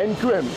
NQM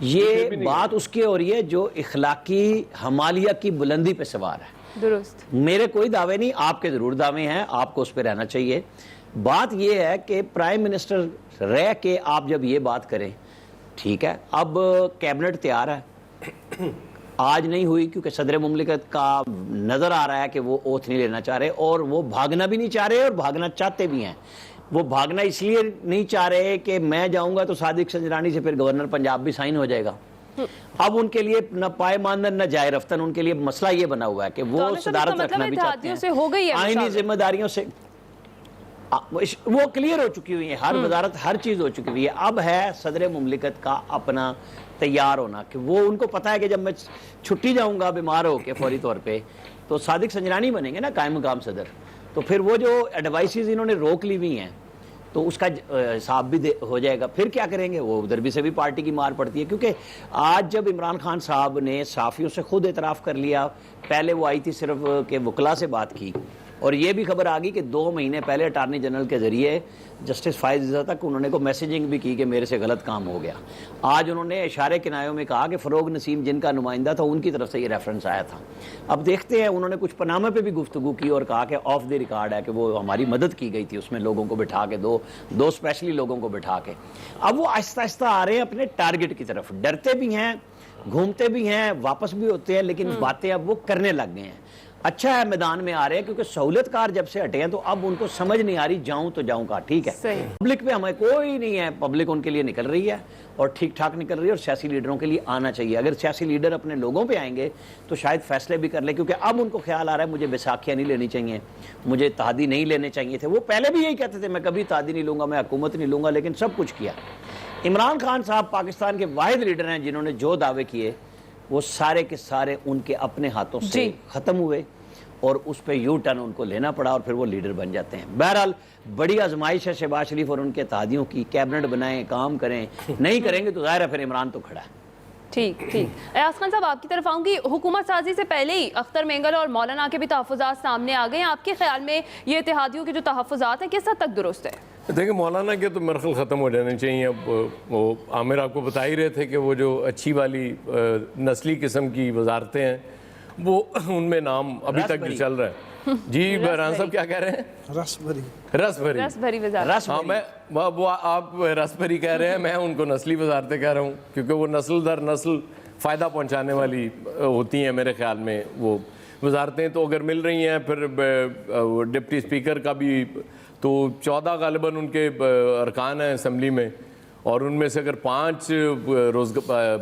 یہ بات اس کی ہو رہی ہے جو اخلاقی ہمالیہ کی بلندی پہ سوار ہے. درست. میرے کوئی دعوے نہیں, آپ کے ضرور دعوے ہیں, آپ کو اس پہ رہنا چاہیے. بات یہ ہے کہ پرائم منسٹر رہ کے آپ جب یہ بات کریں, ٹھیک ہے, اب کیبنٹ تیار ہے, آج نہیں ہوئی کیونکہ صدر مملکت کا نظر آ رہا ہے کہ وہ اوتھ نہیں لینا چاہ رہے, اور وہ بھاگنا بھی نہیں چاہ رہے اور بھاگنا چاہتے بھی ہیں. وہ بھاگنا اس لیے نہیں چاہ رہے کہ میں جاؤں گا تو صادق سنجرانی سے پھر گورنر پنجاب بھی سائن ہو جائے گا. اب ان کے لیے نہ پائے ماندن نہ جائے رفتن, ان کے لیے مسئلہ یہ بنا ہوا ہے کہ وہ صدارت رکھنا بھی چاہتے ہیں. آئینی ذمہ داریوں سے وہ کلیئر ہو چکی ہوئی ہیں, ہر وزارت ہر چیز ہو چکی ہوئی ہے. اب ہے صدر مملکت کا اپنا تیار ہونا کہ وہ, ان کو پتا ہے کہ جب میں چھٹی جاؤں گا بیمار ہو کے فوری طور پہ تو صادق سنجرانی بنیں گے نا قائم مقام صدر, تو پھر وہ جو ایڈوائسز انہوں نے روک لی ہوئی ہیں تو اس کا حساب بھی ہو جائے گا. پھر کیا کریں گے, وہ ادھر بھی سے بھی پارٹی کی مار پڑتی ہے. کیونکہ آج جب عمران خان صاحب نے صحافیوں سے خود اعتراف کر لیا, پہلے وہ آئی تھی صرف کہ وکلا سے بات کی, اور یہ بھی خبر آ گئی کہ 2 مہینے پہلے اٹارنی جنرل کے ذریعے جسٹس فائز عزت تک انہوں نے کو میسیجنگ بھی کی کہ میرے سے غلط کام ہو گیا. آج انہوں نے اشارے کنایوں میں کہا کہ فروغ نسیم جن کا نمائندہ تھا ان کی طرف سے یہ ریفرنس آیا تھا. اب دیکھتے ہیں, انہوں نے کچھ پانامہ پہ بھی گفتگو کی اور کہا کہ آف دی ریکارڈ ہے کہ وہ ہماری مدد کی گئی تھی اس میں, لوگوں کو بٹھا کے دو اسپیشلی لوگوں کو بٹھا کے. اب وہ آہستہ آہستہ آ رہے ہیں اپنے ٹارگٹ کی طرف, ڈرتے بھی ہیں, گھومتے بھی ہیں, واپس بھی ہوتے ہیں, لیکن باتیں اب وہ کرنے لگ گئے ہیں. اچھا ہے میدان میں آ رہے ہیں کیونکہ سہولت کار جب سے ہٹے ہیں تو اب ان کو سمجھ نہیں آ رہی جاؤں تو جاؤں کا. ٹھیک ہے, پبلک پہ ہمیں کوئی نہیں ہے, پبلک ان کے لیے نکل رہی ہے اور ٹھیک ٹھاک نکل رہی ہے, اور سیاسی لیڈروں کے لیے آنا چاہیے. اگر سیاسی لیڈر اپنے لوگوں پہ آئیں گے تو شاید فیصلے بھی کر لیں, کیونکہ اب ان کو خیال آ رہا ہے مجھے بیساکھیاں نہیں لینی چاہیے, مجھے اتحادی نہیں لینے چاہیے تھے. وہ پہلے بھی یہی کہتے تھے میں کبھی اتحادی نہیں لوں گا, میں حکومت نہیں لوں گا, لیکن سب کچھ کیا. عمران خان صاحب پاکستان کے واحد لیڈر ہیں جنہوں نے جو دعوے کیے وہ سارے کے سارے ان کے اپنے ہاتھوں سے ختم ہوئے, اور اس پہ یو ٹرن ان کو لینا پڑا, اور پھر وہ لیڈر بن جاتے ہیں. بہرحال بڑی آزمائش ہے شہباز شریف اور ان کے اتحادیوں کی, کیبنٹ بنائیں, کام کریں, نہیں کریں گے تو ظاہر ہے پھر عمران تو کھڑا ہے. ٹھیک. ایاز خان صاحب آپ کی طرف آؤں گی. حکومت سازی سے پہلے ہی اختر مینگل اور مولانا کے بھی تحفظات سامنے آ گئے ہیں. آپ کے خیال میں یہ اتحادیوں کے جو تحفظات ہیں کس حد تک درست ہے؟ دیکھیں, مولانا کے تو میرے خیال ختم ہو جانے چاہیے. اب وہ عامر آپ کو بتا ہی رہے تھے کہ وہ جو اچھی والی نسلی قسم کی وزارتیں ہیں وہ ان میں نام ابھی تک جو چل رہا ہے. جی بحران صاحب کیا کہہ رہے ہیں؟ رس بھری وزارت. ہاں, میں وہ آپ رس بھری کہہ رہے ہیں, میں ان کو نسلی وزارتیں کہہ رہا ہوں, کیونکہ وہ نسل در نسل فائدہ پہنچانے والی ہوتی ہیں میرے خیال میں وہ وزارتیں. تو اگر مل رہی ہیں پھر ڈپٹی اسپیکر کا بھی تو 14 غالباً ان کے ارکان ہیں اسمبلی میں, اور ان میں سے اگر 5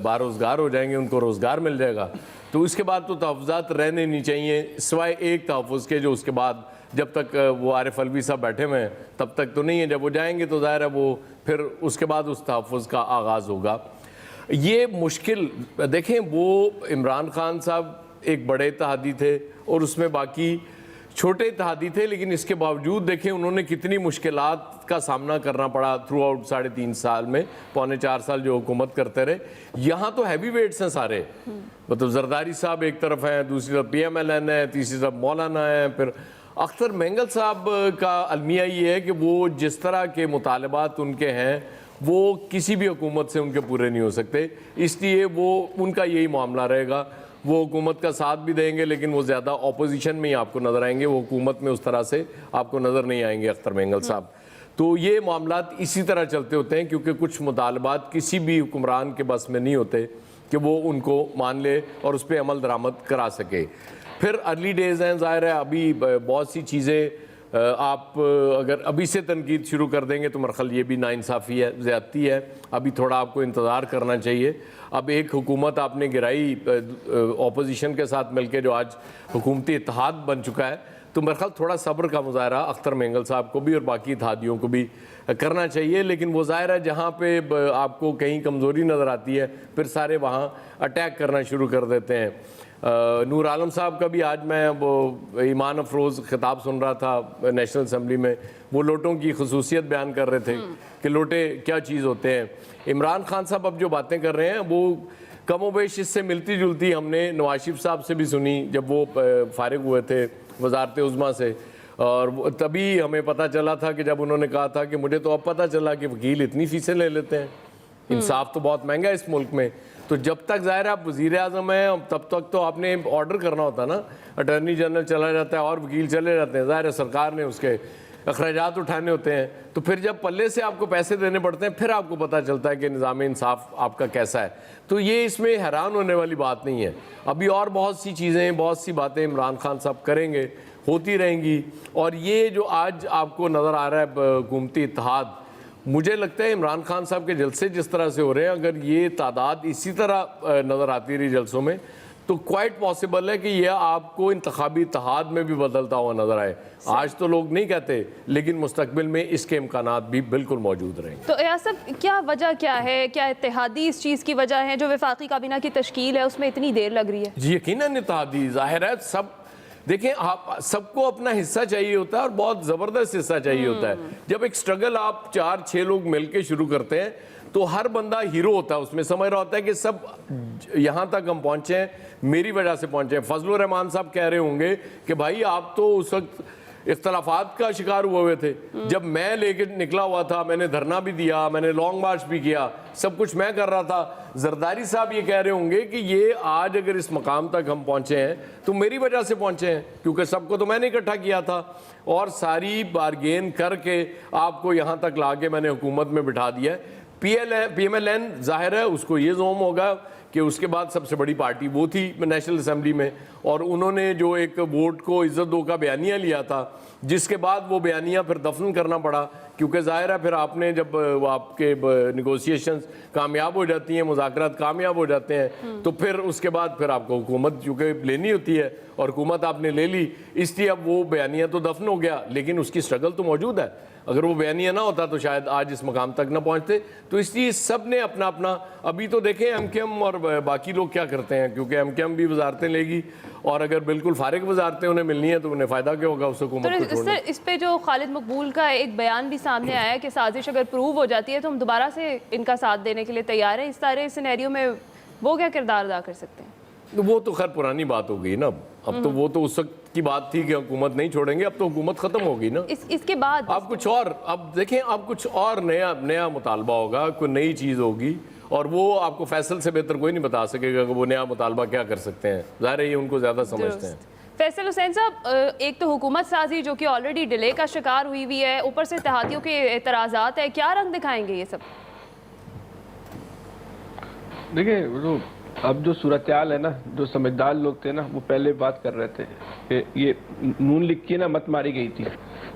باروزگار ہو جائیں گے, ان کو روزگار مل جائے گا, تو اس کے بعد تو تحفظات رہنے نہیں چاہیے سوائے ایک تحفظ کے, جو اس کے بعد جب تک وہ عارف الوی صاحب بیٹھے ہوئے ہیں تب تک تو نہیں ہے. جب وہ جائیں گے تو ظاہر ہے وہ پھر اس کے بعد اس تحفظ کا آغاز ہوگا. یہ مشکل دیکھیں, وہ عمران خان صاحب ایک بڑے اتحادی تھے اور اس میں باقی چھوٹے اتحادی تھے, لیکن اس کے باوجود دیکھیں انہوں نے کتنی مشکلات کا سامنا کرنا پڑا تھرو آؤٹ 3.5 سال میں, 3.25 سال جو حکومت کرتے رہے. یہاں تو ہیوی ویٹس ہیں سارے, مطلب زرداری صاحب ایک طرف ہیں, دوسری طرف پی ایم ایل این ہے, تیسری طرف مولانا ہے, پھر اختر مینگل صاحب کا المیہ یہ ہے کہ وہ جس طرح کے مطالبات ان کے ہیں وہ کسی بھی حکومت سے ان کے پورے نہیں ہو سکتے, اس لیے وہ ان کا یہی معاملہ رہے گا. وہ حکومت کا ساتھ بھی دیں گے لیکن وہ زیادہ اپوزیشن میں ہی آپ کو نظر آئیں گے, وہ حکومت میں اس طرح سے آپ کو نظر نہیں آئیں گے اختر مینگل صاحب. تو یہ معاملات اسی طرح چلتے ہوتے ہیں کیونکہ کچھ مطالبات کسی بھی حکمران کے بس میں نہیں ہوتے کہ وہ ان کو مان لے اور اس پہ عمل درآمد کرا سکے. پھر ارلی ڈیز ہیں, ظاہر ہے ابھی بہت سی چیزیں آپ اگر ابھی سے تنقید شروع کر دیں گے تو میرا خیال یہ بھی ناانصافی ہے, زیادتی ہے. ابھی تھوڑا آپ کو انتظار کرنا چاہیے. اب ایک حکومت آپ نے گرائی اپوزیشن کے ساتھ مل کے جو آج حکومتی اتحاد بن چکا ہے, تو میرا خیال تھوڑا صبر کا مظاہرہ اختر مینگل صاحب کو بھی اور باقی اتحادیوں کو بھی کرنا چاہیے. لیکن وہ ظاہر ہے جہاں پہ آپ کو کہیں کمزوری نظر آتی ہے پھر سارے وہاں اٹیک کرنا شروع کر دیتے ہیں. نور عالم صاحب کا بھی آج میں وہ ایمان افروز خطاب سن رہا تھا نیشنل اسمبلی میں, وہ لوٹوں کی خصوصیت بیان کر رہے تھے کہ لوٹے کیا چیز ہوتے ہیں. عمران خان صاحب اب جو باتیں کر رہے ہیں وہ کم و بیش اس سے ملتی جلتی ہم نے نواز شریف صاحب سے بھی سنی جب وہ فارغ ہوئے تھے وزارت عظمیٰ سے, اور تبھی ہمیں پتہ چلا تھا کہ جب انہوں نے کہا تھا کہ مجھے تو اب پتہ چلا کہ وکیل اتنی فیسیں لے لیتے ہیں, انصاف تو بہت مہنگا ہے اس ملک میں. تو جب تک ظاہر ہے آپ وزیر اعظم ہیں تب تک تو آپ نے آرڈر کرنا ہوتا نا. اٹارنی جنرل چلا جاتا ہے اور وکیل چلے جاتے ہیں, ظاہر ہے سرکار نے اس کے اخراجات اٹھانے ہوتے ہیں. تو پھر جب پلے سے آپ کو پیسے دینے پڑتے ہیں پھر آپ کو پتہ چلتا ہے کہ نظام انصاف آپ کا کیسا ہے. تو یہ اس میں حیران ہونے والی بات نہیں ہے. ابھی اور بہت سی چیزیں, بہت سی باتیں عمران خان صاحب کریں گے, ہوتی رہیں گی. اور یہ جو آج آپ کو نظر آ رہا ہے حکومتی اتحاد, مجھے لگتا ہے عمران خان صاحب کے جلسے جس طرح سے ہو رہے ہیں, اگر یہ تعداد اسی طرح نظر آتی رہی جلسوں میں تو کوائٹ پاسبل ہے کہ یہ آپ کو انتخابی اتحاد میں بھی بدلتا ہوا نظر آئے. آج تو لوگ نہیں کہتے, لیکن مستقبل میں اس کے امکانات بھی بالکل موجود رہیں. تو ایاز صاحب کیا وجہ کیا ہے, کیا اتحادی اس چیز کی وجہ ہے جو وفاقی کابینہ کی تشکیل ہے اس میں اتنی دیر لگ رہی ہے؟ جی یقیناً اتحادی, ظاہر ہے سب دیکھیں آپ سب کو اپنا حصہ چاہیے ہوتا ہے اور بہت زبردست حصہ چاہیے ہوتا ہے. جب ایک سٹرگل آپ 4-6 لوگ مل کے شروع کرتے ہیں تو ہر بندہ ہیرو ہوتا ہے, اس میں سمجھ رہا ہوتا ہے کہ سب یہاں تک ہم پہنچے ہیں میری وجہ سے پہنچے ہیں. فضل الرحمان صاحب کہہ رہے ہوں گے کہ بھائی آپ تو اس وقت اختلافات کا شکار ہوئے تھے, جب میں لے کے نکلا ہوا تھا میں نے دھرنا بھی دیا, میں نے لانگ مارچ بھی کیا, سب کچھ میں کر رہا تھا. زرداری صاحب یہ کہہ رہے ہوں گے کہ یہ آج اگر اس مقام تک ہم پہنچے ہیں تو میری وجہ سے پہنچے ہیں, کیونکہ سب کو تو میں نے اکٹھا کیا تھا اور ساری بارگین کر کے آپ کو یہاں تک لا کے میں نے حکومت میں بٹھا دیا ہے. پی ایم ایل این ظاہر ہے اس کو یہ زوم ہوگا کہ اس کے بعد سب سے بڑی پارٹی وہ تھی نیشنل اسمبلی میں, اور انہوں نے جو ایک ووٹ کو عزت دو کا بیانیہ لیا تھا, جس کے بعد وہ بیانیہ پھر دفن کرنا پڑا, کیونکہ ظاہر ہے پھر آپ نے جب آپ کے نیگوسیشنز کامیاب ہو جاتی ہیں, مذاکرات کامیاب ہو جاتے ہیں, تو پھر اس کے بعد پھر آپ کو حکومت چونکہ لینی ہوتی ہے اور حکومت آپ نے لے لی, اس لیے اب وہ بیانیہ تو دفن ہو گیا, لیکن اس کی سٹرگل تو موجود ہے. اگر وہ بیانیہ نہ ہوتا تو شاید آج اس مقام تک نہ پہنچتے. تو اس لیے سب نے اپنا اپنا, ابھی تو دیکھیں ایم کیو ایم اور باقی لوگ کیا کرتے ہیں, کیونکہ ایم کیو ایم بھی وزارتیں لے گی اور اگر بالکل فارغ وزارتیں انہیں ملنی ہیں تو انہیں فائدہ کیا ہوگا اس حکومت کو چھوڑنے. تو اس پہ جو خالد مقبول کا ایک بیان بھی سامنے آیا ہے کہ سازش اگر پروو ہو جاتی ہے تو ہم دوبارہ سے ان کا ساتھ دینے کے لیے تیار ہیں. اس سارے سینیریو میں وہ کیا کردار ادا کر سکتے ہیں؟ وہ تو خیر پرانی بات ہو گئی نا, اب تو وہ تو اس وقت کی بات تھی کہ حکومت نہیں چھوڑیں گے, اب تو حکومت ختم ہوگی نا. اس کے بعد اب کچھ اور, اب دیکھیں اب کچھ اور نیا مطالبہ ہوگا, کوئی نئی چیز ہوگی, اور وہ آپ کو فیصل سے بہتر کوئی نہیں بتا سکے گا کہ وہ نیا مطالبہ کیا کر سکتے ہیں. ظاہر ہے یہ ان کو زیادہ سمجھتے ہیں. فیصل حسین صاحب, ایک تو حکومت سازی جو کہ آلریڈی ڈیلے کا شکار ہوئی ہے, اوپر سے اتحادیوں کے اعتراضات ہیں, کیا رنگ دکھائیں گے یہ سب؟ دیکھیں اب جو صورتحال ہے نا, جو سمجھدار لوگ تھے نا وہ پہلے بات کر رہے تھے کہ یہ نون لیگ کی نا مت ماری گئی تھی.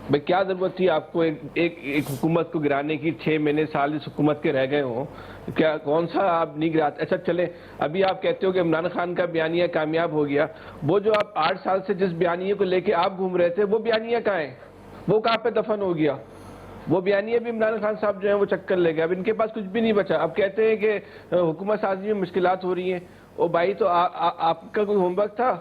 بھائی کیا ضرورت تھی آپ کو ایک حکومت کو گرانے کی, 6 مہینے سال اس حکومت کے رہ گئے ہوں, کیا کون سا آپ نہیں گراتے؟ اچھا چلیں, ابھی آپ کہتے ہو کہ عمران خان کا بیانیہ کامیاب ہو گیا, وہ جو آپ 8 سال سے جس بیانیے کو لے کے آپ گھوم رہے تھے وہ بیانیہ کہاں ہے؟ وہ کہاں پہ دفن ہو گیا؟ وہ بیانیہ بھی عمران خان صاحب جو ہیں وہ چکر لے گئے, اب ان کے پاس کچھ بھی نہیں بچا. اب کہتے ہیں کہ حکومت سازی میں مشکلات ہو رہی ہیں. او بھائی تو آپ کا کوئی ہوم ورک تھا؟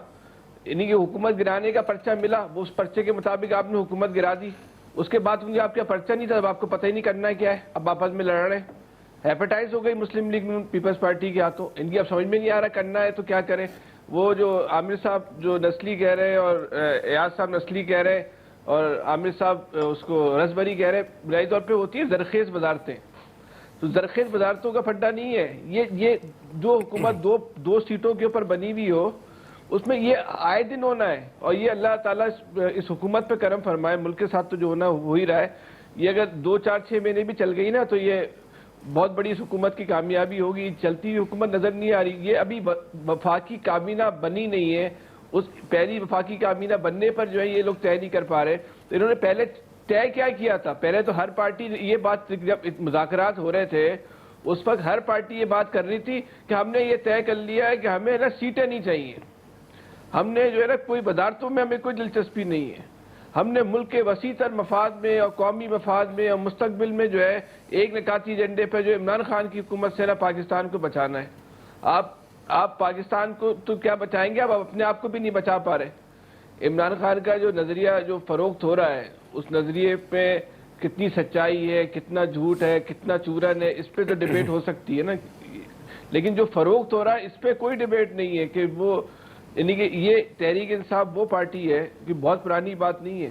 یعنی کہ حکومت گرانے کا پرچہ ملا, وہ اس پرچے کے مطابق آپ نے حکومت گرا دی, اس کے بعد مجھے آپ کا پرچہ نہیں تھا, اب آپ کو پتہ ہی نہیں کرنا ہے کیا ہے, اب آپس میں لڑ رہے ہیں. ہیپیٹائز ہو گئی مسلم لیگ پیپلز پارٹی کے ہاتھوں, ان کی اب سمجھ میں نہیں آ رہا کرنا ہے تو کیا کریں. وہ جو عامر صاحب جو نسلی کہہ رہے ہیں اور ایاز صاحب نسلی کہہ رہے ہیں اور عامر صاحب اس کو رسبری کہہ رہے ہیں, بنیادی طور پہ ہوتی ہیں زرخیز وزارتیں. تو زرخیز وزارتوں کا پھڈا نہیں ہے یہ جو حکومت دو سیٹوں کے اوپر بنی ہوئی ہو اس میں یہ آئے دن ہونا ہے, اور یہ اللہ تعالیٰ اس حکومت پہ کرم فرمائے. ملک کے ساتھ تو جو ہونا ہو ہی رہا ہے, یہ اگر 2-4-6 مہینے بھی چل گئی نا تو یہ بہت بڑی اس حکومت کی کامیابی ہوگی. چلتی ہوئی حکومت نظر نہیں آ رہی, یہ ابھی وفاقی کابینہ بنی نہیں ہے, اس پہلی وفاقی کابینہ بننے پر جو ہے یہ لوگ طے نہیں کر پا رہے. تو انہوں نے پہلے طے کیا کیا تھا؟ پہلے تو ہر پارٹی یہ بات, جب مذاکرات ہو رہے تھے اس وقت ہر پارٹی یہ بات کر رہی تھی کہ ہم نے یہ طے کر لیا ہے کہ ہمیں نا سیٹیں نہیں چاہیے, ہم نے جو ہے نا کوئی وزارتوں میں ہمیں کوئی دلچسپی نہیں ہے, ہم نے ملک کے وسیع تر مفاد میں اور قومی مفاد میں اور مستقبل میں جو ہے ایک نکاتی ایجنڈے پہ جو عمران خان کی حکومت سے نا پاکستان کو بچانا ہے. آپ پاکستان کو تو کیا بچائیں گے, آپ اپنے آپ کو بھی نہیں بچا پا رہے. عمران خان کا جو نظریہ جو فروخت ہو رہا ہے اس نظریے پہ کتنی سچائی ہے, کتنا جھوٹ ہے, کتنا چورن ہے, اس پہ تو ڈیبیٹ ہو سکتی ہے نا, لیکن جو فروخت ہو رہا ہے اس پہ کوئی ڈیبیٹ نہیں ہے کہ وہ, یعنی کہ یہ تحریک انصاف وہ پارٹی ہے کہ بہت پرانی بات نہیں ہے,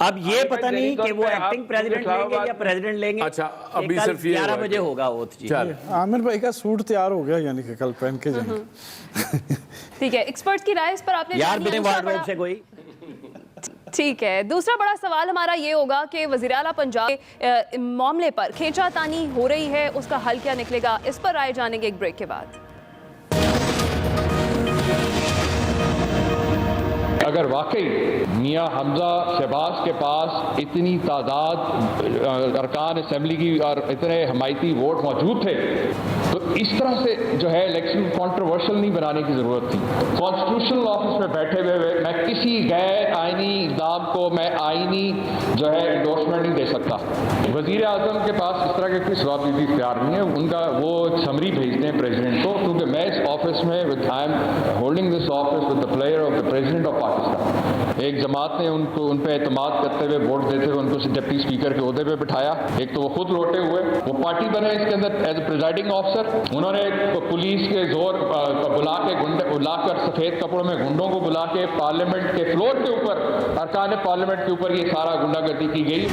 اب یہ پتہ نہیں کہ وہ ایکٹنگ پریزیڈنٹ لیں گے یا پریزیڈنٹ لیں گے. اچھا ابھی صرف یہ 11 بجے ہوگا اوتھ جی. عامر بھائی کا سوٹ تیار ہو گیا یعنی کہ کل پہن کے جائیں. ٹھیک ہے، ایکسپرٹس کی رائے اس پر آپ نے یار بنے وارڈروب سے کوئی. ٹھیک ہے، دوسرا بڑا سوال ہمارا یہ ہوگا کہ وزیر اعلیٰ پنجاب کے معاملے پر کھینچا تانی ہو رہی ہے، اس کا حل کیا نکلے گا، اس پر رائے جانیں گے ایک بریک کے بعد. اگر واقعی میاں حمزہ شہباز کے پاس اتنی تعداد ارکان اسمبلی کی اور اتنے حمایتی ووٹ موجود تھے تو اس طرح سے جو ہے الیکشن کانٹروورشل نہیں بنانے کی ضرورت تھی. کانسٹیٹیوشنل آفس میں بیٹھے ہوئے میں کسی غیر آئینی اقدام کو میں آئینی جو ہے انڈورسمنٹ نہیں دے سکتا. وزیر اعظم کے پاس اس طرح کے کوئی ثوابدیدی اختیار نہیں ہے. ان کا وہ سمری بھیجتے ہیں پریزیڈنٹ کو، کیونکہ میں اس آفس میں I am holding this office with the player of the president of Pakistan. ایک جماعت نے ان پہ اعتماد کرتے ہوئے ووٹ دیتے ہوئے ان کو ڈپٹی اسپیکر کے عہدے پہ بٹھایا. ایک تو وہ خود لوٹے ہوئے، وہ پارٹی بنے اس کے اندر ایز اے پریزائڈنگ آفیسر. انہوں نے پولیس کے زور بلا کر سفید کپڑوں میں گنڈوں کو بلا کے پارلیمنٹ کے فلور کے اوپر، ارکان پارلیمنٹ کے اوپر یہ سارا غنڈہ گردی کی گئی.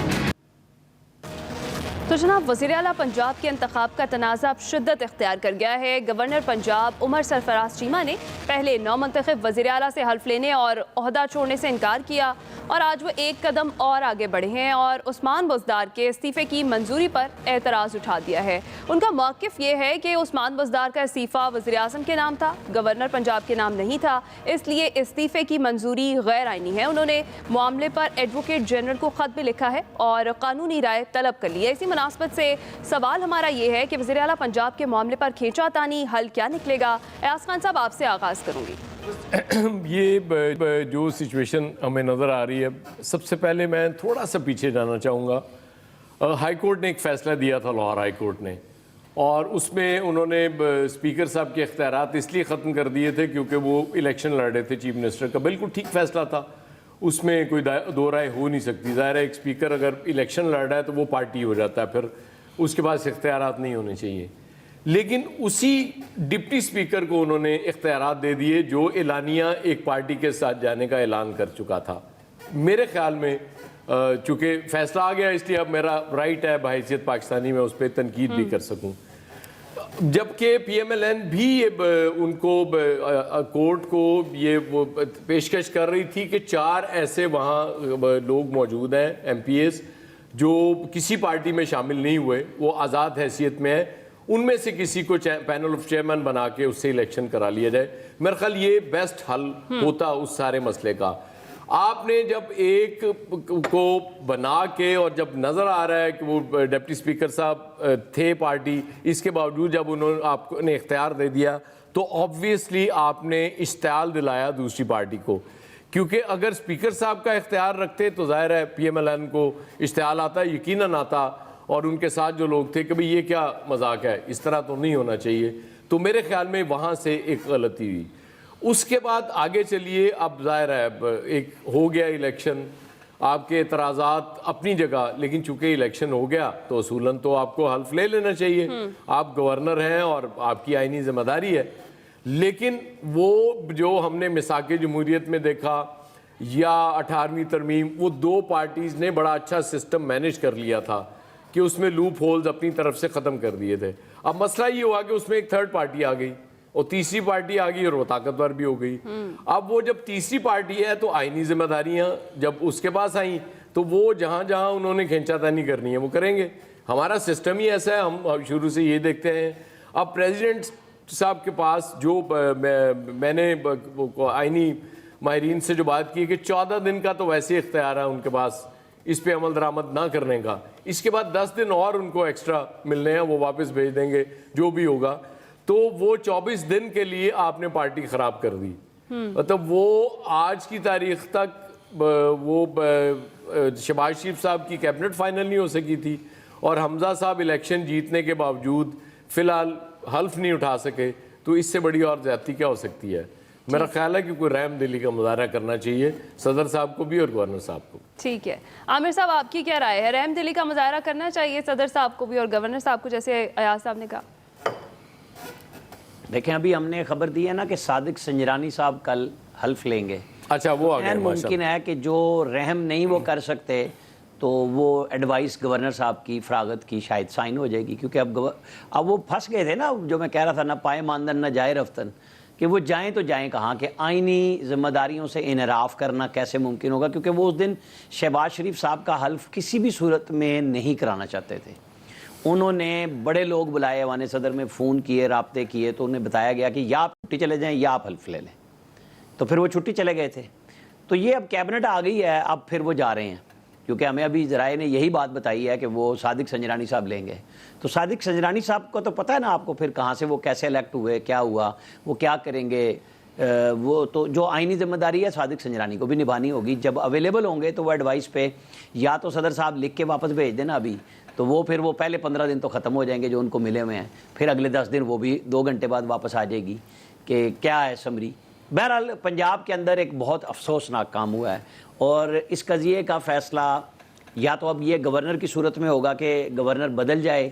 تو جناب وزیر اعلیٰ پنجاب کے انتخاب کا تنازع اب شدت اختیار کر گیا ہے. گورنر پنجاب عمر سرفراز چیمہ نے پہلے نو منتخب وزیر اعلیٰ سے حلف لینے اور عہدہ چھوڑنے سے انکار کیا اور آج وہ ایک قدم اور آگے بڑھے ہیں اور عثمان بزدار کے استعفے کی منظوری پر اعتراض اٹھا دیا ہے. ان کا موقف یہ ہے کہ عثمان بزدار کا استعفیٰ وزیر اعظم کے نام تھا، گورنر پنجاب کے نام نہیں تھا، اس لیے استعفے کی منظوری غیر آئینی ہے. انہوں نے معاملے پر ایڈوکیٹ جنرل کو خط بھی لکھا ہے اور قانونی رائے طلب کر لی ہے. اسی مناسبت سے سوال ہمارا یہ ہے کہ وزیر اعلیٰ پنجاب کے معاملے پر کھینچا تانی حل کیا نکلے گا. ایاز خان صاحب آپ سے آغاز کروں گی. یہ جو سچویشن ہمیں نظر آ رہی ہے، سب سے پہلے میں تھوڑا سا پیچھے جانا چاہوں گا. ہائی کورٹ نے ایک فیصلہ دیا تھا، لاہور ہائی کورٹ نے، اور اس میں انہوں نے اسپیکر صاحب کے اختیارات اس لیے ختم کر دیے تھے کیونکہ وہ الیکشن لڑ رہے تھے چیف منسٹر کا. بالکل ٹھیک فیصلہ تھا، اس میں کوئی دو رائے ہو نہیں سکتی. ظاہر ہے ایک اسپیکر اگر الیکشن لڑ رہا ہے تو وہ پارٹی ہو جاتا ہے، پھر اس کے پاس اختیارات نہیں ہونے چاہیے. لیکن اسی ڈپٹی اسپیکر کو انہوں نے اختیارات دے دیے جو اعلانیہ ایک پارٹی کے ساتھ جانے کا اعلان کر چکا تھا. میرے خیال میں چونکہ فیصلہ آ گیا اس لیے اب میرا رائٹ ہے بحیثیت پاکستانی میں اس پہ تنقید بھی کر سکوں. جبکہ پی ایم ایل این بھی ان کو کورٹ کو یہ وہ پیشکش کر رہی تھی کہ 4 ایسے وہاں لوگ موجود ہیں ایم پی ایز جو کسی پارٹی میں شامل نہیں ہوئے، وہ آزاد حیثیت میں ہیں، ان میں سے کسی کو پینل آف چیئرمین بنا کے اس سے الیکشن کرا لیا جائے. میرا خیال یہ بیسٹ حل ہوتا اس سارے مسئلے کا. آپ نے جب ایک کو بنا کے اور جب نظر آ رہا ہے کہ وہ ڈپٹی اسپیکر صاحب تھے پارٹی، اس کے باوجود جب انہوں نے آپ نے اختیار دے دیا تو آبویسلی آپ نے اشتعال دلایا دوسری پارٹی کو. کیونکہ اگر اسپیکر صاحب کا اختیار رکھتے تو ظاہر ہے پی ایم ایل این کو اشتعال آتا، یقیناً آتا، اور ان کے ساتھ جو لوگ تھے کہ بھئی یہ کیا مذاق ہے، اس طرح تو نہیں ہونا چاہیے. تو میرے خیال میں وہاں سے ایک غلطی ہوئی. اس کے بعد آگے چلیے، اب ظاہر ہے ایک ہو گیا الیکشن، آپ کے اعتراضات اپنی جگہ، لیکن چونکہ الیکشن ہو گیا تو اصولاً تو آپ کو حلف لے لینا چاہیے. آپ گورنر ہیں اور آپ کی آئینی ذمہ داری ہے. لیکن وہ جو ہم نے میثاق جمہوریت میں دیکھا یا 18ویں ترمیم، وہ 2 پارٹیز نے بڑا اچھا سسٹم مینیج کر لیا تھا کہ اس میں لوپ ہولز اپنی طرف سے ختم کر دیے تھے. اب مسئلہ یہ ہوا کہ اس میں ایک 3rd پارٹی آ گئی اور تیسری پارٹی آ گئی اور وہ طاقتور بھی ہو گئی. اب وہ جب تیسری پارٹی ہے تو آئینی ذمہ داریاں جب اس کے پاس آئیں تو وہ جہاں جہاں انہوں نے کھینچا تانی کرنی ہے وہ کریں گے. ہمارا سسٹم ہی ایسا ہے، ہم شروع سے یہ دیکھتے ہیں. اب پریزیڈنٹ صاحب کے پاس جو میں نے آئینی ماہرین سے جو بات کی کہ 14 دن کا تو ویسے اختیار ہے ان کے پاس اس پہ عمل درآمد نہ کرنے کا، اس کے بعد 10 دن اور ان کو ایکسٹرا ملنے ہیں، وہ واپس بھیج دیں گے جو بھی ہوگا. تو وہ 24 دن کے لیے آپ نے پارٹی خراب کر دی. مطلب وہ آج کی تاریخ تک وہ شہباز شریف صاحب کی کیبنٹ فائنل نہیں ہو سکی تھی اور حمزہ صاحب الیکشن جیتنے کے باوجود فی الحال حلف نہیں اٹھا سکے. تو اس سے بڑی اور زیادتی کیا ہو سکتی ہے؟ میرا خیال ہے کہ کوئی رحم دلی کا مظاہرہ کرنا چاہیے صدر صاحب کو بھی اور گورنر صاحب کو. ٹھیک ہے عامر صاحب، آپ کی کیا رائے ہے؟ رحم دلی کا مظاہرہ کرنا چاہیے صدر صاحب کو بھی اور گورنر صاحب کو، جیسے ایاز صاحب نے کہا؟ دیکھیں ابھی ہم نے خبر دی ہے نا کہ صادق سنجرانی صاحب کل حلف لیں گے. اچھا وہ آ گئے ممکن ہے کہ جو رحم نہیں وہ کر سکتے تو وہ ایڈوائس گورنر صاحب کی فراغت کی شاید سائن ہو جائے گی، کیونکہ اب وہ پھنس گئے تھے نا، جو میں کہہ رہا تھا، نہ پائے ماندن نہ جائے رفتن، کہ وہ جائیں تو جائیں کہاں، کہ آئینی ذمہ داریوں سے انحراف کرنا کیسے ممکن ہوگا، کیونکہ وہ اس دن شہباز شریف صاحب کا حلف کسی بھی صورت میں نہیں کرانا چاہتے تھے۔ انہوں نے بڑے لوگ بلائے، ایوان صدر میں فون کیے، رابطے کیے، تو انہیں بتایا گیا کہ یا آپ چھٹی چلے جائیں یا آپ حلف لے لیں، تو پھر وہ چھٹی چلے گئے تھے۔ تو یہ اب کیبنٹ آ گئی ہے، اب پھر وہ جا رہے ہیں، کیونکہ ہمیں ابھی ذرائع نے یہی بات بتائی ہے کہ وہ صادق سنجرانی صاحب لیں گے۔ تو صادق سنجرانی صاحب کو تو پتہ ہے نا آپ کو، پھر کہاں سے وہ کیسے الیکٹ ہوئے، کیا ہوا، وہ کیا کریں گے، وہ تو جو آئینی ذمہ داری ہے صادق سنجرانی کو بھی نبھانی ہوگی۔ جب اویلیبل ہوں گے تو وہ ایڈوائس پہ یا تو صدر صاحب لکھ کے واپس بھیج دینا ابھی، تو وہ پھر وہ پہلے 15 دن تو ختم ہو جائیں گے جو ان کو ملے ہوئے ہیں، پھر اگلے 10 دن وہ بھی 2 گھنٹے بعد واپس آ جائے گی کہ کیا ہے سمری۔ بہرحال پنجاب کے اندر ایک بہت افسوسناک کام ہوا ہے، اور اس قضیے کا فیصلہ یا تو اب یہ گورنر کی صورت میں ہوگا کہ گورنر بدل جائے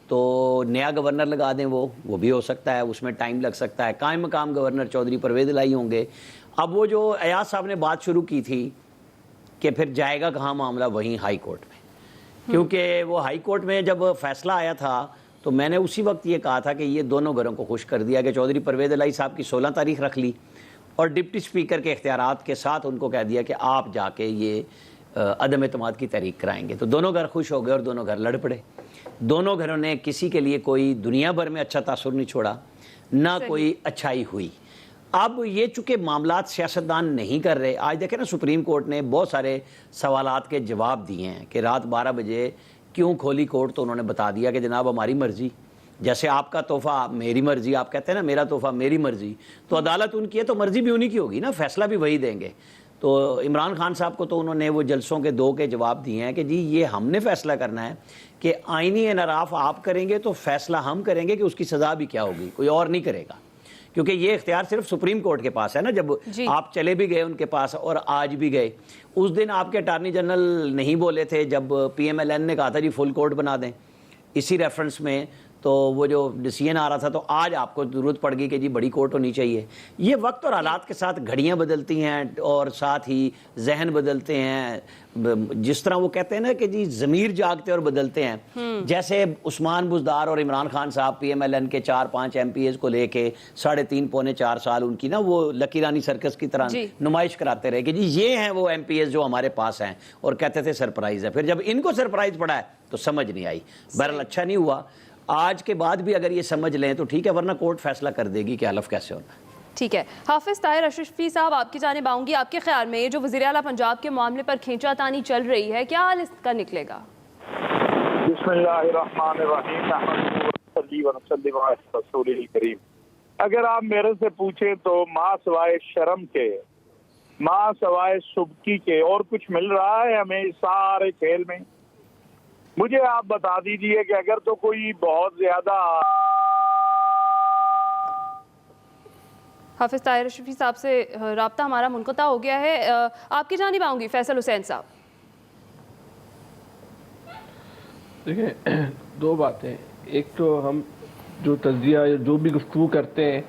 تو نیا گورنر لگا دیں، وہ بھی ہو سکتا ہے، اس میں ٹائم لگ سکتا ہے، قائم مقام گورنر چودھری پرویز الہی ہوں گے۔ اب وہ جو ایاز صاحب نے بات شروع کی تھی کہ پھر جائے گا کہاں معاملہ، وہیں ہائی کورٹ میں، کیونکہ وہ ہائی کورٹ میں جب فیصلہ آیا تھا تو میں نے اسی وقت یہ کہا تھا کہ یہ دونوں گھروں کو خوش کر دیا کہ چودھری پرویز الہی صاحب کی 16 تاریخ رکھ لی، اور ڈپٹی اسپیکر کے اختیارات کے ساتھ ان کو کہہ دیا کہ آپ جا کے یہ عدم اعتماد کی تحریک کرائیں گے۔ تو دونوں گھر خوش ہو گئے اور دونوں گھر لڑ پڑے۔ دونوں گھروں نے کسی کے لیے کوئی دنیا بھر میں اچھا تاثر نہیں چھوڑا، نہ کوئی اچھائی ہوئی۔ اب یہ چونکہ معاملات سیاستدان نہیں کر رہے، آج دیکھیں نا سپریم کورٹ نے بہت سارے سوالات کے جواب دیے ہیں کہ رات 12 بجے کیوں کھولی کورٹ، تو انہوں نے بتا دیا کہ جناب ہماری مرضی، جیسے آپ کا تحفہ میری مرضی، آپ کہتے ہیں نا میرا تحفہ میری مرضی، تو عدالت ان کی ہے تو مرضی بھی انہی کی ہوگی نا، فیصلہ بھی وہی دیں گے۔ تو عمران خان صاحب کو تو انہوں نے وہ جلسوں کے 2 کے جواب دیے ہیں کہ جی یہ ہم نے فیصلہ کرنا ہے کہ آئینی انحراف آپ کریں گے تو فیصلہ ہم کریں گے کہ اس کی سزا بھی کیا ہوگی، کوئی اور نہیں کرے گا، کیونکہ یہ اختیار صرف سپریم کورٹ کے پاس ہے نا۔ جب آپ چلے بھی گئے ان کے پاس اور آج بھی گئے، اس دن آپ کے اٹارنی جنرل نہیں بولے تھے جب پی ایم ایل این نے کہا تھا جی فل کورٹ بنا دیں اسی ریفرنس میں، تو وہ جو ڈیسیژن آ رہا تھا، تو آج آپ کو ضرورت پڑ گئی کہ جی بڑی کورٹ ہونی چاہیے۔ یہ وقت اور حالات کے ساتھ گھڑیاں بدلتی ہیں اور ساتھ ہی ذہن بدلتے ہیں، جس طرح وہ کہتے ہیں نا کہ جی ضمیر جاگتے اور بدلتے ہیں۔ جیسے عثمان بزدار اور عمران خان صاحب پی ایم ایل این کے 4-5 ایم پی ایز کو لے کے 3.5 پونے 4 سال ان کی نا وہ لکی رانی سرکس کی طرح نمائش کراتے رہے کہ جی یہ ہیں وہ ایم پی ایز جو ہمارے پاس ہیں، اور کہتے تھے سرپرائز ہے۔ پھر جب ان کو سرپرائز پڑا ہے تو سمجھ نہیں آئی۔ بہرحال اچھا نہیں ہوا، آج کے بعد بھی اگر یہ سمجھ لیں تو ٹھیک ہے، ورنہ کورٹ فیصلہ کر دے گی کہ حلف کیسے ہونا ہے۔ ٹھیک ہے، حافظ طاہر اشرفی صاحب آپ کی جانب آؤں گی۔ آپ کے خیال میں یہ جو وزیر اعلیٰ پنجاب کے معاملے پر کھینچا تانی چل رہی ہے، کیا حل اس کا نکلے گا؟ بسم اللہ الرحمن الرحیم، نحمدہ ونصلی علی رسول الکریم۔ اگر آپ میرے سے پوچھیں تو ماں سوائے شرم کے، ماں سوائے سبکی کے اور کچھ مل رہا ہے ہمیں اس سارے کھیل میں؟ مجھے آپ بتا دیجئے کہ اگر تو کوئی بہت زیادہ حافظ طاہر اشرفی صاحب سے رابطہ ہمارا منقطع ہو گیا ہے۔ آپ کی جانب آؤں گی فیصل حسین صاحب۔ دیکھیں 2 باتیں، ایک تو ہم جو تجزیہ جو بھی گفتگو کرتے ہیں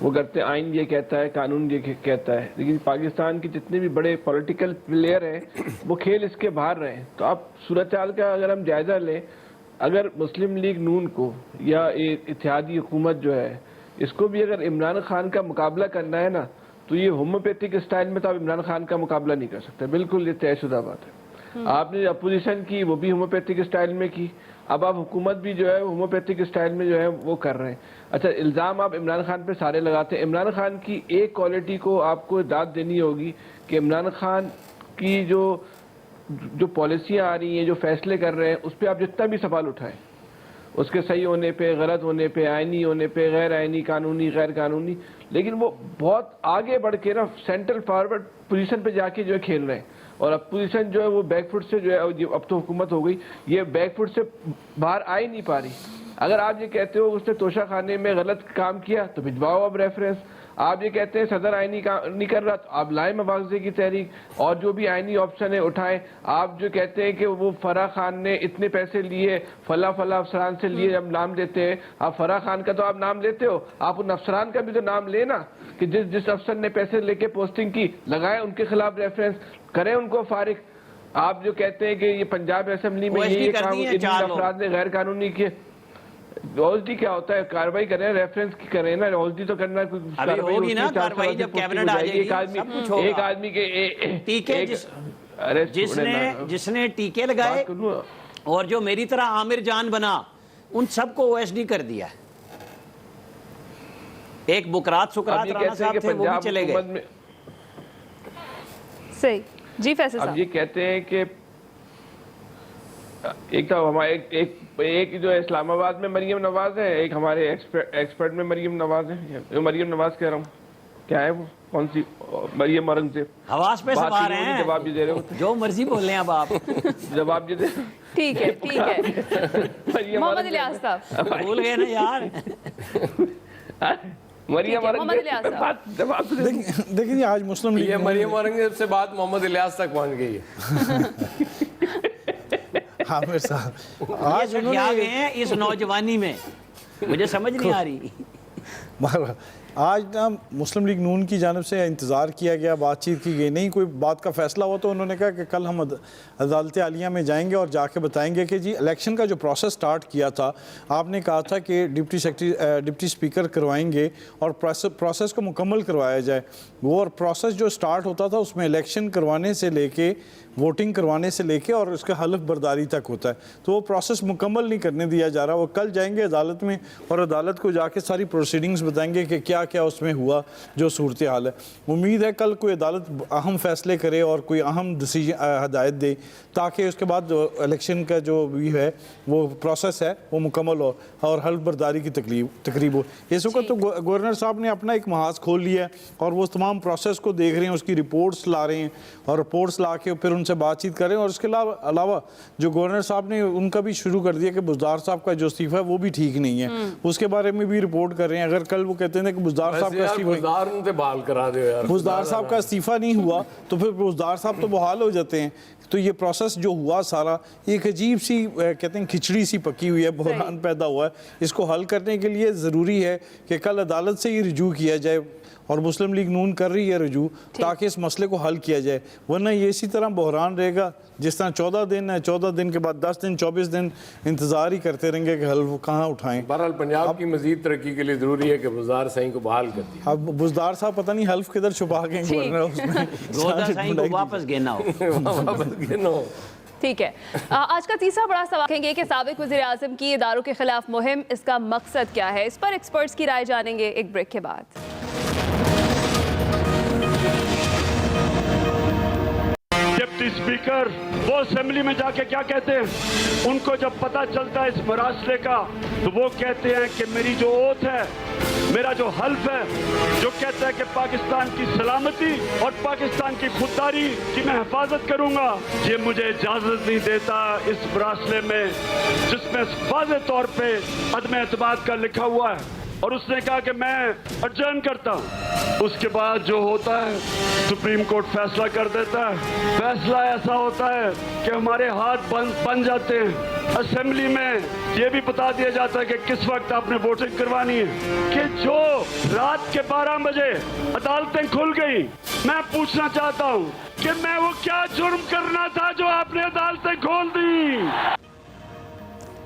وہ کرتے ہیں آئین یہ کہتا ہے، قانون یہ کہتا ہے، لیکن پاکستان کے جتنے بھی بڑے پولیٹیکل پلیئر ہیں وہ کھیل اس کے باہر رہے ہیں۔ تو اب صورتحال کا اگر ہم جائزہ لیں، اگر مسلم لیگ نون کو یا اتحادی حکومت جو ہے اس کو بھی اگر عمران خان کا مقابلہ کرنا ہے نا، تو یہ ہومیوپیتھک اسٹائل میں تو آپ عمران خان کا مقابلہ نہیں کر سکتے، بالکل یہ طے شدہ بات ہے۔ آپ نے اپوزیشن کی وہ بھی ہومیوپیتھک اسٹائل میں کی، اب آپ حکومت بھی جو ہے ہومیوپیتھک اسٹائل میں جو ہے وہ کر رہے ہیں۔ اچھا الزام آپ عمران خان پہ سارے لگاتے ہیں، عمران خان کی ایک کوالٹی کو آپ کو داد دینی ہوگی کہ عمران خان کی جو پالیسیاں آ رہی ہیں، جو فیصلے کر رہے ہیں، اس پہ آپ جتنا بھی سوال اٹھائیں، اس کے صحیح ہونے پہ، غلط ہونے پہ، آئینی ہونے پہ، غیر آئینی، قانونی، غیر قانونی، لیکن وہ بہت آگے بڑھ کے نا سینٹرل فارورڈ پوزیشن پہ جا کے جو ہے کھیل رہے ہیں، اور اب پوزیشن جو ہے وہ بیک فٹ سے جو ہے اب تو حکومت ہو گئی، یہ بیک فٹ سے باہر آ ہی نہیں پا رہی۔ اگر آپ یہ کہتے ہو اس نے توشہ خانے میں غلط کام کیا تو بھجواؤ اب ریفرنس، آپ یہ کہتے ہیں صدر آئینی کا نہیں کر رہا، تو آپ لائیں مواخذے کی تحریک اور جو بھی آئینی آپشن ہے اٹھائیں. آپ جو کہتے ہیں کہ وہ فرح خان نے اتنے پیسے لیے فلاں افسران سے لیے، جب نام لیتے ہیں آپ فرح خان کا تو آپ نام لیتے ہو، آپ ان افسران کا بھی تو نام لینا کہ جس افسر نے پیسے لے کے پوسٹنگ کی، لگائیں ان کے خلاف ریفرنس، کریں ان کو فارغ. آپ جو کہتے ہیں کہ یہ پنجاب اسمبلی میں یہ کام ان افراد نے غیر قانونی کیے، اوزڈی کیا ہوتا ہے؟ کاروائی کریں، ریفرنس کی کریں نا، اوزڈی تو کرنا ابھی ہوگی نا کاروائی جب کیبنٹ آ جائے گی، ایک آدمی کے ٹیکے جس نے ٹیکے لگائے اور جو میری طرح عامر جان بنا ان سب کو او ایس ڈی کر دیا ہے. ایک بکرات سکرات رانا صاحب تھے وہ بھی چلے گئے. صحیح جی فیصل صاحب. اب یہ کہتے ہیں کہ ایک تو ہمارے ایک جو اسلام آباد میں مریم نواز ہے، ایک ہمارے ایکسپرٹ میں مریم نواز ہے. مریم نواز کہہ رہا ہوں، کیا ہے وہ کون سی مریم اورنگ سے حواس پہ سوار ہیں، جواب بھی دے رہے ہوتے جو مرضی بول لیں اب آپ. جواب بھی دے. ٹھیک ہے محمد الیاس صاحب بھول گئے نا یار. مریم اورنگ دیکھیں آج مسلم لیگ یہ مریم اورنگزیب سے بات محمد الیاس تک پہنچ گئی ہے. عامر صاحب آج انہوں نے گئے ہیں اس نوجوانی میں، مجھے سمجھ نہیں آ رہی. آج نا مسلم لیگ نون کی جانب سے انتظار کیا گیا، بات چیت کی گئی، نہیں کوئی بات کا فیصلہ ہوا تو انہوں نے کہا کہ کل ہم عدالت عالیہ میں جائیں گے اور جا کے بتائیں گے کہ جی الیکشن کا جو پروسیس سٹارٹ کیا تھا، آپ نے کہا تھا کہ ڈپٹی سپیکر کروائیں گے اور پروسیس کو مکمل کروایا جائے. وہ اور پروسیس جو سٹارٹ ہوتا تھا اس میں الیکشن کروانے سے لے کے ووٹنگ کروانے سے لے کے اور اس کا حلف برداری تک ہوتا ہے، تو وہ پروسیس مکمل نہیں کرنے دیا جا رہا. وہ کل جائیں گے عدالت میں اور عدالت کو جا کے ساری پروسیڈنگز بتائیں گے کہ کیا کیا اس میں ہوا جو صورتحال ہے. امید ہے کل کوئی عدالت اہم فیصلے کرے اور کوئی اہم ہدایت دے تاکہ اس کے بعد الیکشن کا جو بھی ہے وہ پروسیس ہے وہ مکمل ہو اور حلف برداری کی تقریب ہو. اس وقت تو گورنر صاحب نے اپنا ایک محاذ کھول لیا ہے اور وہ تمام پروسیس کو دیکھ رہے ہیں، اس کی رپورٹس لا رہے ہیں اور رپورٹس لا کے پھر ان سے بات چیت کریں. اور اس کے علاوہ جو گورنر صاحب نے ان کا بھی شروع کر دیا کہ بزدار صاحب کا جو استعفیٰ ہے وہ بھی ٹھیک نہیں ہے، اس کے بارے میں بھی رپورٹ کر رہے ہیں. اگر کل وہ کہتے ہیں کہ بزدار صاحب کا استعفیٰ نہیں ہوا تو پھر بزدار صاحب تو بحال ہو جاتے ہیں. تو یہ پروسیس جو ہوا سارا ایک عجیب سی کہتے ہیں کھچڑی سی پکی ہوئی ہے، بحران پیدا ہوا ہے. اس کو حل کرنے کے لیے ضروری ہے کہ کل عدالت سے یہ رجوع کیا جائے اور مسلم لیگ نون کر رہی ہے رجوع تاکہ اس مسئلے کو حل کیا جائے، ورنہ یہ اسی طرح بحران رہے گا جس طرح 14 دن ہے، 14 دن کے بعد 10 دن 24 دن انتظار ہی کرتے رہیں گے کہ حل کہاں اٹھائیں. بہرحال پنجاب کی مزید ترقی کے لیے ضروری ہے کہ بزدار سائیں کو بحال کر دیں. اب بزدار صاحب پتہ نہیں حلف کدھر چھپا گئے روزہ سائیں کو واپس گینا ہو. ٹھیک ہے. آج کا تیسرا بڑا سوال کہیں گے کہ سابق وزیر اعظم کی اداروں کے خلاف مہم، اس کا مقصد کیا ہے؟ اس پر ایکسپرٹس کی رائے جانیں گے ایک بریک کے بعد. ڈپٹی اسپیکر وہ اسمبلی میں جا کے کیا کہتے ہیں؟ ان کو جب پتہ چلتا ہے اس مراسلے کا تو وہ کہتے ہیں کہ میری جو اوتھ ہے، میرا جو حلف ہے، جو کہتا ہے کہ پاکستان کی سلامتی اور پاکستان کی خودداری کی میں حفاظت کروں گا، یہ مجھے اجازت نہیں دیتا اس مراسلے میں جس میں واضح طور پہ عدم اعتماد کا لکھا ہوا ہے. اور اس نے کہا کہ میں اڈجرن کرتا ہوں. اس کے بعد جو ہوتا ہے سپریم کورٹ فیصلہ کر دیتا ہے. فیصلہ ایسا ہوتا ہے کہ ہمارے ہاتھ بن جاتے ہیں. اسمبلی میں یہ بھی بتا دیا جاتا ہے کہ کس وقت آپ نے ووٹنگ کروانی ہے. کہ جو رات کے 12 بجے عدالتیں کھل گئی، میں پوچھنا چاہتا ہوں کہ میں وہ کیا جرم کرنا تھا جو آپ نے عدالتیں کھول دی؟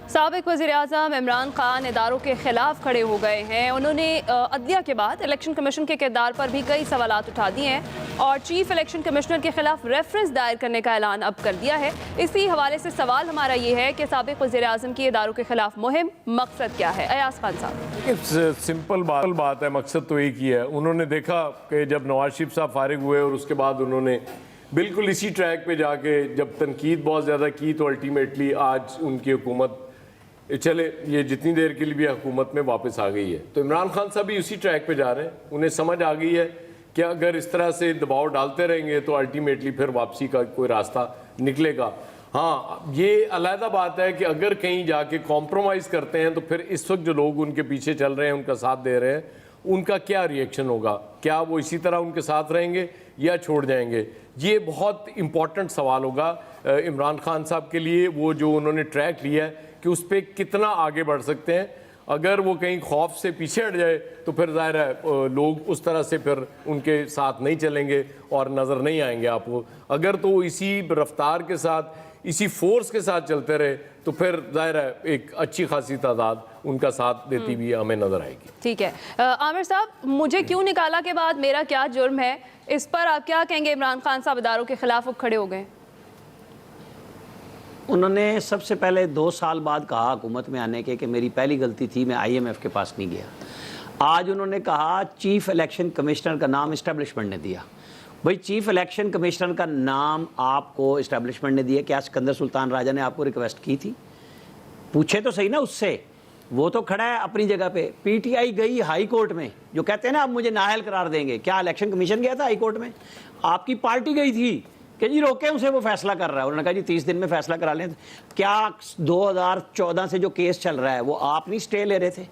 سابق وزیر اعظم عمران خان اداروں کے خلاف کھڑے ہو گئے ہیں. انہوں نے عدلیہ کے بعد الیکشن کمیشن کے کردار پر بھی کئی سوالات اٹھا دیے ہیں اور چیف الیکشن کمشنر کے خلاف ریفرنس دائر کرنے کا اعلان اب کر دیا ہے. اسی حوالے سے سوال ہمارا یہ ہے کہ سابق وزیر اعظم کی اداروں کے خلاف مہم مقصد کیا ہے؟ ایاز خان صاحب. سمپل بات ہے، مقصد تو ایک ہی ہے. انہوں نے دیکھا کہ جب نواز شریف صاحب فارغ ہوئے اور اس کے بعد انہوں نے بالکل اسی ٹریک پہ جا کے جب تنقید بہت زیادہ کی تو الٹیمیٹلی آج ان کی حکومت چلے یہ جتنی دیر کے لیے بھی حکومت میں واپس آ گئی ہے. تو عمران خان صاحب بھی اسی ٹریک پہ جا رہے ہیں. انہیں سمجھ آ گئی ہے کہ اگر اس طرح سے دباؤ ڈالتے رہیں گے تو الٹیمیٹلی پھر واپسی کا کوئی راستہ نکلے گا. ہاں یہ علیحدہ بات ہے کہ اگر کہیں جا کے کمپرومائز کرتے ہیں تو پھر اس وقت جو لوگ ان کے پیچھے چل رہے ہیں، ان کا ساتھ دے رہے ہیں، ان کا کیا ریئیکشن ہوگا, کیا وہ اسی طرح ان کے ساتھ رہیں گے یا چھوڑ جائیں گے. یہ بہت امپورٹنٹ سوال ہوگا عمران خان صاحب کے لیے, وہ جو انہوں نے ٹریک لیا ہے کہ اس پہ کتنا آگے بڑھ سکتے ہیں. اگر وہ کہیں خوف سے پیچھے ہٹ جائے تو پھر ظاہر ہے لوگ اس طرح سے پھر ان کے ساتھ نہیں چلیں گے اور نظر نہیں آئیں گے آپ کو. اگر تو اسی رفتار کے ساتھ, اسی فورس کے ساتھ چلتے رہے تو پھر ظاہر ہے ایک اچھی خاصی تعداد ان کا ساتھ دیتی بھی ہمیں نظر آئے گی. ٹھیک ہے عامر صاحب, مجھے کیوں نکالا کے بعد میرا کیا جرم ہے, اس پر آپ کیا کہیں گے؟ عمران خان صاحب اداروں کے خلاف اٹھ کھڑے ہو گئے. انہوں نے سب سے پہلے 2 سال بعد کہا حکومت میں آنے کے کہ میری پہلی غلطی تھی, میں IMF کے پاس نہیں گیا. آج انہوں نے کہا چیف الیکشن کمشنر کا نام اسٹیبلشمنٹ نے دیا. بھئی چیف الیکشن کمشنر کا نام آپ کو اسٹیبلشمنٹ نے دیا, کیا سکندر سلطان راجہ نے آپ کو ریکویسٹ کی تھی؟ پوچھے تو صحیح نا اس سے. وہ تو کھڑا ہے اپنی جگہ پہ. PTI گئی ہائی کورٹ میں, جو کہتے ہیں نا آپ مجھے نااہل قرار دیں گے, کیا الیکشن کمیشن گیا تھا ہائی کورٹ میں؟ آپ کی پارٹی گئی تھی کہ جی روکیں اسے, وہ فیصلہ کر رہا ہے. انہوں نے کہا جی 30 دن میں فیصلہ کرا لیں. کیا 2014 سے جو کیس چل رہا ہے وہ آپ نہیں سٹے لے رہے تھے؟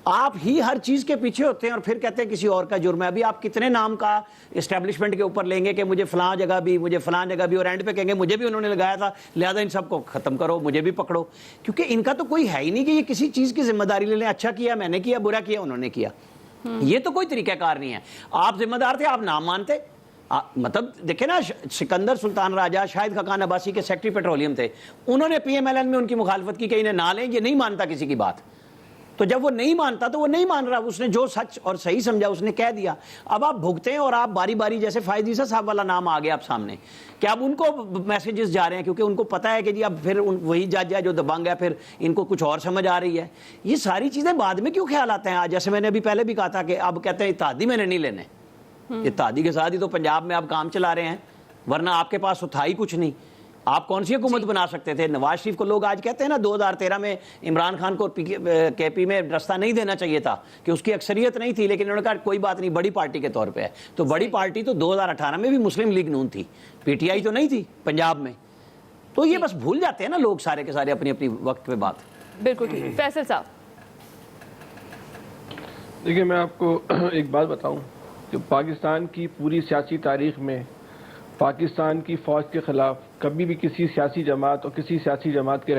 آپ ہی ہر چیز کے پیچھے ہوتے ہیں اور پھر کہتے ہیں کسی اور کا جرم ہے. ابھی آپ کتنے نام کا اسٹیبلشمنٹ کے اوپر لیں گے کہ مجھے فلاں جگہ بھی, مجھے فلاں جگہ بھی, اور اینڈ پہ کہیں گے مجھے بھی انہوں نے لگایا تھا لہذا ان سب کو ختم کرو, مجھے بھی پکڑو. کیونکہ ان کا تو کوئی ہے ہی نہیں کہ یہ کسی چیز کی ذمہ داری لے لیں. اچھا کیا میں نے کیا, برا کیا انہوں نے کیا. یہ تو کوئی طریقہ کار نہیں ہے. آپ ذمہ دار تھے, آپ نام مانتے. مطلب دیکھیں نا, سکندر سلطان راجہ شاہد خاقان عباسی کے سیکٹری پیٹرولیم تھے, انہوں نے PMLN میں ان کی مخالفت کی کہ انہیں نہ لیں, یہ نہیں مانتا کسی کی بات. تو جب وہ نہیں مانتا تو وہ نہیں مان رہا, اس نے جو سچ اور صحیح سمجھا اس نے کہہ دیا. اب آپ بھگتے ہیں اور آپ باری باری, جیسے فائز عیسیٰ صاحب والا نام آ گیا آپ سامنے, کہ اب ان کو میسیجز جا رہے ہیں کیونکہ ان کو پتہ ہے کہ جی اب پھر وہی جج ہے جو دبنگ ہے, پھر ان کو کچھ اور سمجھ آ رہی ہے. یہ ساری چیزیں بعد میں کیوں خیال آتے ہیں؟ آج جیسے میں نے ابھی پہلے بھی کہا تھا کہ اب کہتے ہیں اتحادی میں نے نہیں لینے. اتحادی کے ساتھ ہی تو پنجاب میں آپ کام چلا رہے ہیں, ورنہ آپ کے پاس تو تھا ہی کچھ نہیں. آپ کون سی حکومت بنا سکتے تھے؟ نواز شریف کو لوگ آج کہتے ہیں نا 2013 میں عمران خان کو KP میں رستہ نہیں دینا چاہیے تھا کہ اس کی اکثریت نہیں تھی, لیکن انہوں نے کہا کوئی بات نہیں, بڑی پارٹی کے طور پہ ہے. تو بڑی پارٹی تو 2018 میں بھی مسلم لیگ نون تھی, PTI تو نہیں تھی پنجاب میں. تو یہ بس بھول جاتے ہیں نا لوگ سارے کے سارے اپنی اپنی وقت پہ بات. بالکل ٹھیک. فیصل صاحب دیکھیں, میں آپ کو ایک بات بتاؤں کہ پاکستان کی پوری سیاسی تاریخ میں پاکستان کی فوج کے خلاف کبھی بھی کسی سیاسی جماعت اور کسی سیاسی جماعت کے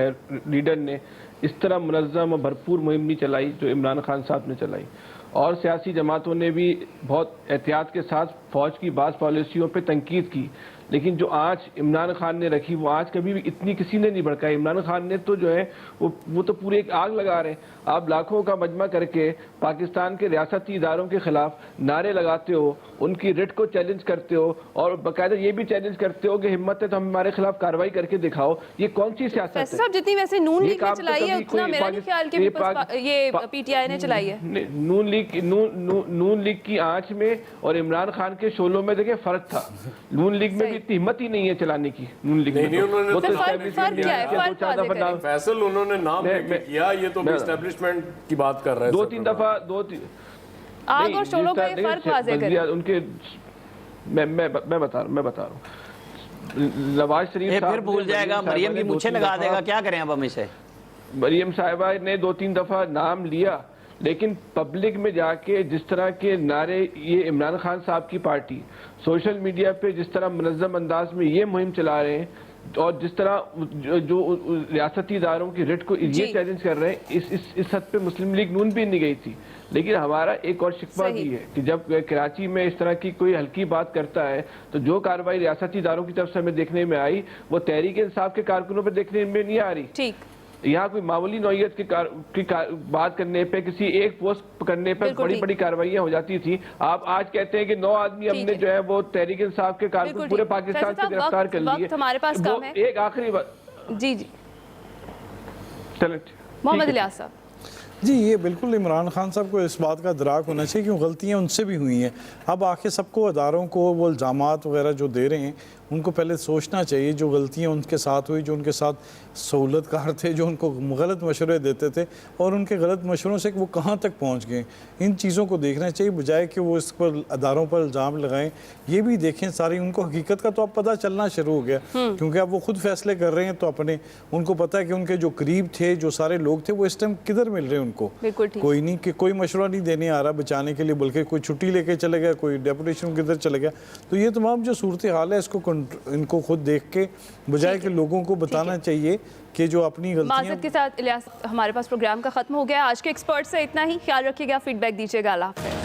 لیڈر نے اس طرح منظم اور بھرپور مہم نہیں چلائی جو عمران خان صاحب نے چلائی. اور سیاسی جماعتوں نے بھی بہت احتیاط کے ساتھ فوج کی بعض پالیسیوں پہ تنقید کی, لیکن جو آنچ عمران خان نے رکھی وہ آنچ کبھی بھی اتنی کسی نے نہیں بھڑکائی. عمران خان نے تو جو ہے وہ تو پورے ایک آگ لگا رہے ہیں. آپ لاکھوں کا مجمع کر کے پاکستان کے ریاستی اداروں کے خلاف نعرے لگاتے ہو, ان کی ریٹ کو چیلنج کرتے ہو, اور باقاعدہ یہ بھی چیلنج کرتے ہو کہ ہمت ہے تو ہمارے خلاف کارروائی کر کے دکھاؤ. یہ کون سی سیاست ہے؟ صاحب جتنی ویسے نون لیگ نے چلائی ہے اتنا میرا نہیں خیال کہ یہ PTI نے چلائی ہے. نون لیگ کی آنچ میں اور عمران خان کے شعلوں میں دیکھیں فرق تھا. نون لیگ میں بھی اتنی ہمت ہی نہیں ہے چلانے کی. نون لیگ میں فیصل انہوں نے نام کیا, یہ تو اسٹیبلشمنٹ کی بات کر رہے ہیں. 2-3 دفعہ آگ اور شعلوں کا یہ فرق واضح کریں. ان کے میں بتا رہا ہوں, نواز شریف پھر بھول جائے گا, مریم کی مچھے لگا دے گا, کیا کریں اب ہم اسے؟ مریم صاحبہ نے 2-3 دفعہ نام لیا, لیکن پبلک میں جا کے جس طرح کے نعرے یہ عمران خان صاحب کی پارٹی سوشل میڈیا پہ جس طرح منظم انداز میں یہ مہم چلا رہے ہیں, اور جس طرح جو ریاستی اداروں کی ریٹ کو یہ چیلنج کر رہے ہیں, اس حد پہ مسلم لیگ نون بھی نہیں گئی تھی. لیکن ہمارا ایک اور شکوہ بھی ہے کہ جب کراچی میں اس طرح کی کوئی ہلکی بات کرتا ہے تو جو کارروائی ریاستی اداروں کی طرف سے ہمیں دیکھنے میں آئی وہ تحریک انصاف کے کارکنوں پہ دیکھنے میں نہیں آ رہی. یہاں کوئی معمولی نوعیت کی بات کرنے پہ, کسی ایک پوسٹ کرنے پہ بڑی بڑی کارروائیاں ہو جاتی تھی. آپ آج کہتے ہیں کہ 9 آدمی ہم نے جو ہے وہ تحریک انصاف کے کارکن پورے پاکستان سے گرفتار کر لیے. ایک آخری بات جی محمد الیاس صاحب. جی یہ بالکل عمران خان صاحب کو اس بات کا ادراک ہونا چاہیے کہ غلطیاں ان سے بھی ہوئی ہیں. اب آخر سب کو اداروں کو وہ الزامات وغیرہ جو دے رہے ہیں ان کو پہلے سوچنا چاہیے جو غلطیاں ان کے ساتھ ہوئی, جو ان کے ساتھ سہولت کار تھے, جو ان کو غلط مشورے دیتے تھے اور ان کے غلط مشوروں سے وہ کہاں تک پہنچ گئے, ان چیزوں کو دیکھنا چاہیے بجائے کہ وہ اس پر اداروں پر الزام لگائیں. یہ بھی دیکھیں ساری ان کو حقیقت کا تو اب پتہ چلنا شروع ہو گیا, کیونکہ اب وہ خود فیصلے کر رہے ہیں تو اپنے ان کو پتہ ہے کہ ان کے جو قریب تھے, جو سارے لوگ تھے, وہ اس ٹائم کدھر مل رہے ہیں ان کو. کوئی نہیں کہ کوئی مشورہ نہیں دینے آ رہا بچانے کے لیے, بلکہ کوئی چھٹی لے کے چلے گیا, کوئی ڈیپوٹیشن کدھر چلے گیا. تو یہ تمام جو صورتحال ہے اس کو ان کو خود دیکھ کے بجائے کہ لوگوں کو بتانا چاہیے کہ جو اپنی غلطیاں. معذرت کے ساتھ الیاس, ہمارے پاس پروگرام کا ختم ہو گیا. آج کے ایکسپرٹ سے اتنا ہی. خیال رکھیے گا, فیڈ بیک دیجیے گا. اللہ حافظ.